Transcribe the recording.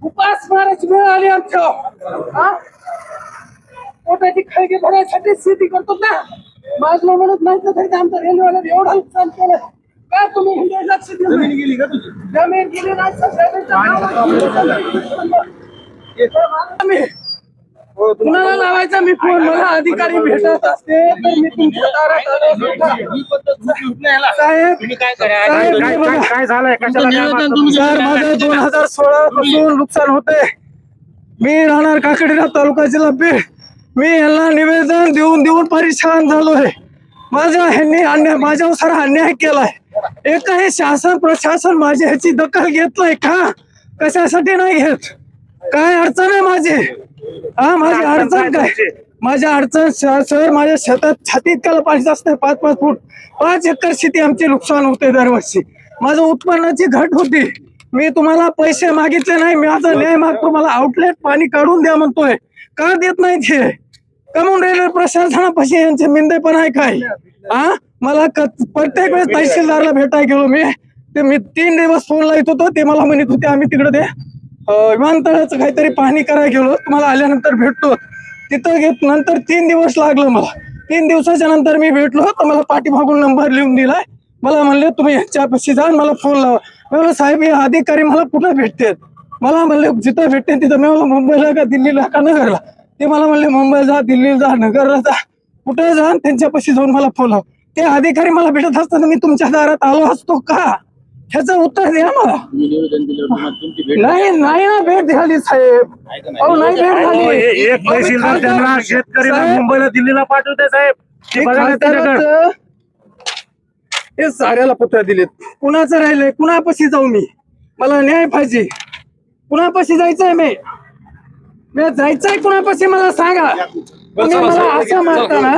उपास मारायची वेळ आली आमच्या पोटाची खळगी भरायसाठी शेती करतो ना. माझं म्हणत नाही तर आमचं रेल्वेला एवढं नुकसान केलं का तुम्ही हिंदी लक्ष दिलं. जमीन गेली का तुझी? जमीन गेली नाही. कुणाला लावायचा मी फोन? मला अधिकारी भेटत असते तर मी तुमच्या दारात साहेब काय झालंय? सर माझं 2016 पासून नुकसान होते. मी राहणार काकडी तालुका जिल्हा बीड. मी यांना निवेदन देऊन देऊन परेशान झालोय. ह्यांनी अन्याय माझ्यावर सारा अन्याय केलाय. एकही शासन प्रशासन माझ्या ह्याची दखल घेतलाय का? कशासाठी नाही घेत? काय अडचण आहे माझी? माझी अडचण काय? माझ्या अडचण सर माझ्या शेतात छातीत त्याला पाणी असते 5-5 फूट 5 एकर शेती आमचे नुकसान होते दरवर्षी. माझं उत्पन्नाची घट होती. मी तुम्हाला पैसे मागितले नाही. मी आता न्याय मागतो. मला आउटलेट पाणी काढून द्या म्हणतोय. का देत नाही ते? कमून रेल्वे प्रशासनापाशी यांचे मिंदे पण आहे काय? मला प्रत्येक वेळेस तहसीलदारला भेटायला गेलो मी 3 दिवस फोन लावत होतो. ते मला म्हणत होते आम्ही तिकडे ते विमानतळाचं काहीतरी पाहणी करायला गेलो. तुम्हाला आल्यानंतर भेटतो. तिथं घेत नंतर 3 दिवस लागलं मला. 3 दिवसाच्या नंतर मी भेटलो तर मला पाठीमागून नंबर लिहून दिलाय. मला म्हणले तुम्ही ह्याच्यापाशी जा मला फोन लावा. मला साहेब हे अधिकारी मला कुठं भेटतात? मला म्हणले जिथं भेटते तिथं. मी मला मुंबईला का दिल्लीला का नगरला? ते मला म्हणले मुंबईला जा, दिल्लीला जा, नगरला जा, कुठे जा त्यांच्यापाशी जाऊन मला फोन लाव. ते अधिकारी मला भेटत असताना मी तुमच्या दारात आलो असतो का? ह्याचं उत्तर द्या मला. नाही ना भेट झाली साहेब. नाही भेट झाली. एक तहसीलदार त्यांना शेतकरीला मुंबईला दिल्लीला पाठवते साहेब. हे साऱ्याला पत्र दिलेत. कुणाचं राहिलंय? कुणापाशी जाऊ मी? मला न्याय पाहिजे. कुणापाशी जायचंय? मी जायचंय कुणापाशी मला सांगा. तुम्ही मला असं मारता ना.